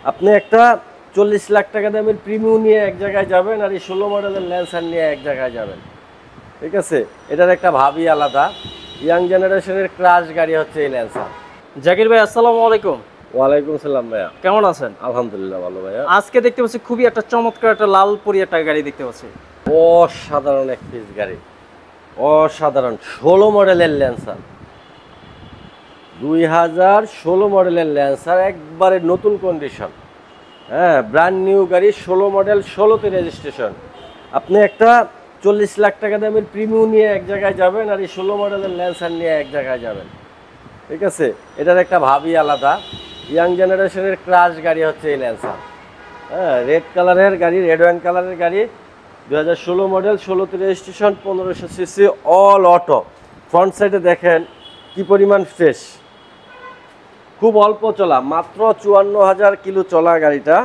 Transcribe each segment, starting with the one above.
আপনি একটা 40 লাখ টাকা দামের প্রিমিয়াম নিয়ে এক জায়গায় যাবেন, আর এই 16 মডেলের ল্যান্সার নিয়ে এক জায়গায় যাবেন। ঠিক আছে, এটার একটা ভাবই আলাদা। ইয়াং জেনারেশনের ক্রাশ গাড়ি হচ্ছে এই ল্যান্সার। জাকির ভাই, আসসালামু আলাইকুম। ওয়ালাইকুম সালাম ভাইয়া, কেমন আছেন? আলহামদুলিল্লাহ ভালো ভাইয়া। আজকে দেখতে পাচ্ছি খুবই একটা চমৎকার একটা লাল পরি একটা গাড়ি দেখতে পাচ্ছি। অসাধারণ এক পিস গাড়ি, অসাধারণ 16 মডেলের ল্যান্সার, 2016 মডেলের ল্যান্সার, একবারে নতুন কন্ডিশন। হ্যাঁ, ব্র্যান্ড নিউ গাড়ি, 16 মডেল, 16তে রেজিস্ট্রেশন। আপনি একটা 40 লাখ টাকা দামের প্রিমিয়াম নিয়ে এক জায়গায় যাবেন, আর এই 16 মডেলের ল্যান্সার নিয়ে এক জায়গায় যাবেন। ঠিক আছে, এটার একটা ভাবই আলাদা। ইয়াং জেনারেশনের ক্রাশ গাড়ি হচ্ছে এই ল্যান্সার। হ্যাঁ, রেড কালারের গাড়ি, রেড ওয়াইন কালারের গাড়ি, 2016 মডেল, 16তে registration, 1500 CC, all auto. Front সাইডে দেখেন কি পরিমাণ ফ্রেশ, খুব অল্প চলা, মাত্র 54,000 কিলো চলা গাড়িটা।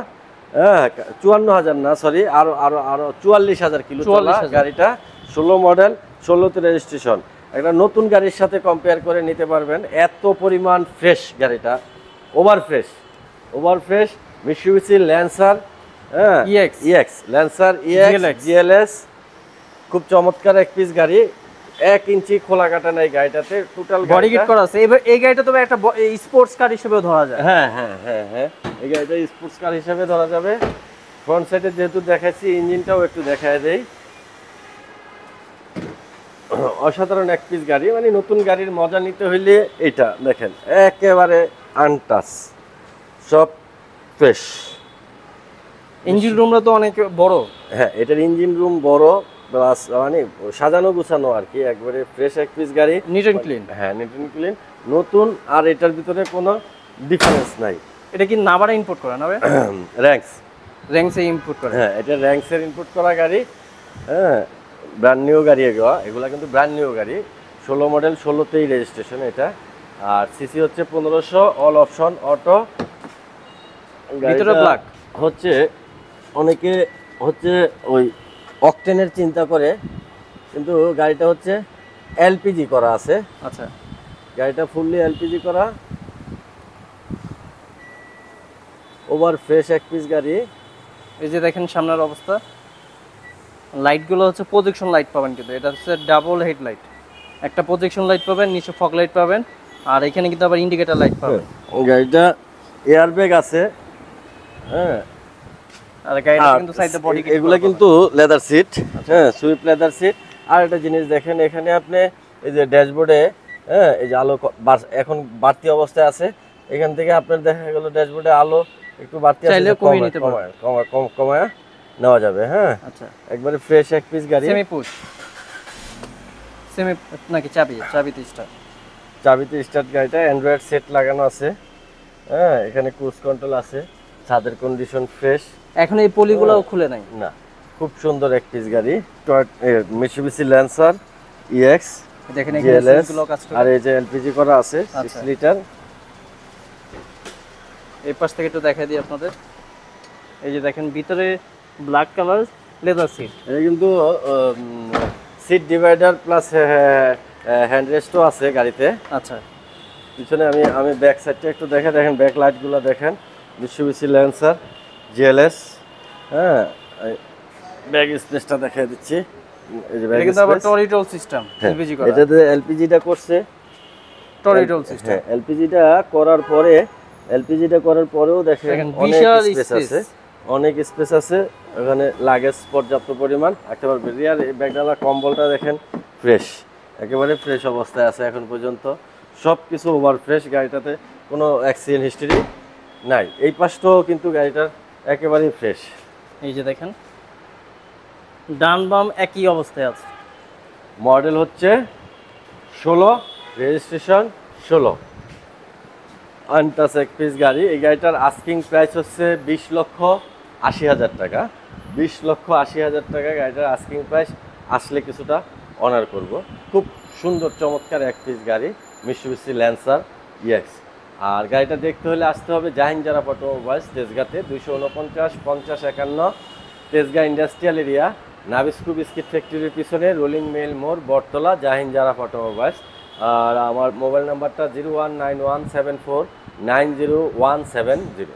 হ্যাঁ, 54,000 না, সরি, আরো আরো আরো 44,000 কিলো চলা গাড়িটা, 16 মডেল, 16তে রেজিস্ট্রেশন। একটা নতুন গাড়ির সাথে কম্পেয়ার করে নিতে পারবেন, এত পরিমাণ ফ্রেশ গাড়িটা, over fresh, over fresh. Mitsubishi Lancer, হ্যাঁ, ইএক্স ল্যান্সার, ইএক্স জিএলএস, খুব চমৎকার এক পিস গাড়ি। 1 ইঞ্চি খোলা কাটা নাই গাড়িটাতে, টোটাল বডি কিট করা আছে। এই গাড়িটা তো একটা স্পোর্টস কার হিসেবেও ধরা যায়। হ্যাঁ হ্যাঁ হ্যাঁ হ্যাঁ, এই গাড়িটা স্পোর্টস কার হিসেবে ধরা যাবে। ফ্রন্ট সাইডে যেহেতু দেখাচ্ছি, ইঞ্জিনটাও একটু দেখায় দেই। অসাধারণ এক পিস গাড়ি, মানে নতুন গাড়ির মজা নিতে হইলে এটা দেখেন, একেবারে আনটাচ, সব ফ্রেশ। ইঞ্জিন রুমটা তো অনেক বড়। হ্যাঁ, এটার ইঞ্জিন রুম বড়, প্লাস মানে সাজানো গুছানো আর কি, একবারে ফ্রেশ এক পিস গাড়ি, নিট এন্ড ক্লিন। হ্যাঁ, নিট এন্ড ক্লিন, নতুন। আর এটার ভিতরে কোনো ডিফারেন্স নাই। এটা কি নাভারা ইম্পোর্ট করা না ভাই? র্যাঙ্কসে ইম্পোর্ট করা। হ্যাঁ, এটা র্যাঙ্কসের ইম্পোর্ট করা গাড়ি। হ্যাঁ, ব্র্যান্ড নিউ গাড়ি, এগুলা কিন্তু ব্র্যান্ড নিউ গাড়ি, 16 মডেল, 16তেই রেজিস্ট্রেশন এটা। আর সিসি হচ্ছে 1500, অল অপশন অটো। ভিতরে ব্ল্যাক হচ্ছে, অনেকে হচ্ছে ওই অকটেনের চিন্তা করে, কিন্তু গাড়িটা হচ্ছে এলপিজি করা আছে। আচ্ছা, গাড়িটা ফুললি এলপিজি করা, ওভার ফ্রেশ এক পিস গাড়ি। এই যে দেখেন সামনের অবস্থা, লাইটগুলো হচ্ছে প্রজেকশন লাইট পাবেন, কিন্তু এটা হচ্ছে ডাবল হেড লাইট। একটা প্রজেকশন লাইট পাবেন, নিচে ফগ লাইট পাবেন, আর এখানে কিন্তু আবার ইন্ডিকেটর লাইট পাবেন। গাড়িটা এয়ারব্যাগ আছে। হ্যাঁ, আর গাড়িটা কিন্তু সাইডে বডি কিট, এগুলা কিন্তু লেদার সিট। হ্যাঁ, সুইপ লেদার সিট। আর একটা জিনিস দেখেন, এখানে আপনি এই যে ড্যাশবোর্ডে, হ্যাঁ, এই যে আলো এখন বাড়তি অবস্থায় আছে, এখান থেকে আপনার দেখা গেল ড্যাশবোর্ডে আলো একটু বাড়তি আছে, চাইলে কমিয়ে নিতে পারবেন, কমায় নেওয়া যাবে। হ্যাঁ, আচ্ছা, একবারে ফ্রেশ এক পিস গাড়ি। সেমি পুশ, সেমি নাকি চাবিতে স্টার্ট, চাবিতে স্টার্ট গাড়িটা, অ্যান্ড্রয়েড সেট লাগানো আছে। হ্যাঁ, এখানে ক্রুজ কন্ট্রোল আছে, ছাদের কন্ডিশন ফ্রেশ, এখন এই পলিগুলোও খুলে নাই না। খুব সুন্দর এক পিস গাড়ি, মিৎসুবিশি ল্যান্সার ইএক্স, দেখেন এখানে সিটগুলো কাজ করে। আর এই যে এলপিজি করা আছে 6 লিটার। এই পাশ থেকে একটু দেখাই দিই আপনাদের। এই যে দেখেন ভিতরে ব্ল্যাক কালার লেদার সিট, এটা কিন্তু সিট ডিভাইডার প্লাস হ্যান্ড রেস্টও আছে গাড়িতে। আচ্ছা, পিছনে আমি ব্যাক সাইডটা একটু দেখেন, ব্যাক লাইটগুলো দেখেন, মিৎসুবিশি ল্যান্সার জিএলএস। হ্যাঁ, ব্যাগ স্পেসটা দেখাই দিচ্ছি, এই যে ব্যাগ স্পেস। আবার টরিডল সিস্টেম, এলপিজি করা। এটাতে এলপিজিটা করছে, টরিডল সিস্টেম। হ্যাঁ, এলপিজিটা করার পরেও দেখেন অনেক স্পেস আছে, অনেক স্পেস আছে ওখানে, লাগেজ পর্যাপ্ত পরিমাণ। একেবারে রিয়ার ব্যাগডালা কম্বলটা দেখেন ফ্রেশ, একেবারে ফ্রেশ অবস্থায় আছে এখন পর্যন্ত, সব কিছু ওভার ফ্রেশ। গাড়িটাতে কোনো অ্যাক্সিডেন্ট হিস্ট্রি নাই। এই পাশটাও কিন্তু গাড়িটার একেবারেই ফ্রেশ। এই যে দেখেন ডান বাম একই অবস্থায় আছে। মডেল হচ্ছে 16, রেজিস্ট্রেশন 16, আনটাচ এক পিস গাড়ি। এই গাড়িটার আস্কিং প্রাইস হচ্ছে 20,80,000 টাকা। 20,80,000 টাকা গাড়িটার আস্কিং প্রাইস। আসলে কিছুটা অনার করব। খুব সুন্দর চমৎকার এক পিস গাড়ি, মিৎসুবিশি ল্যান্সার ইএক্স। আর গাড়িটা দেখতে হলে আসতে হবে জাহিন জারা অটোমোবাইলস, তেজগাঁতে, 249 50 51, Tejgaon industrial area, Nabisco biscuit ফ্যাক্টরির পিছনে, রোলিং মেল মোড়, বটতলা, জাহিন জারা অটোমোবাইলস। আর আমার মোবাইল নাম্বারটা 01917490170।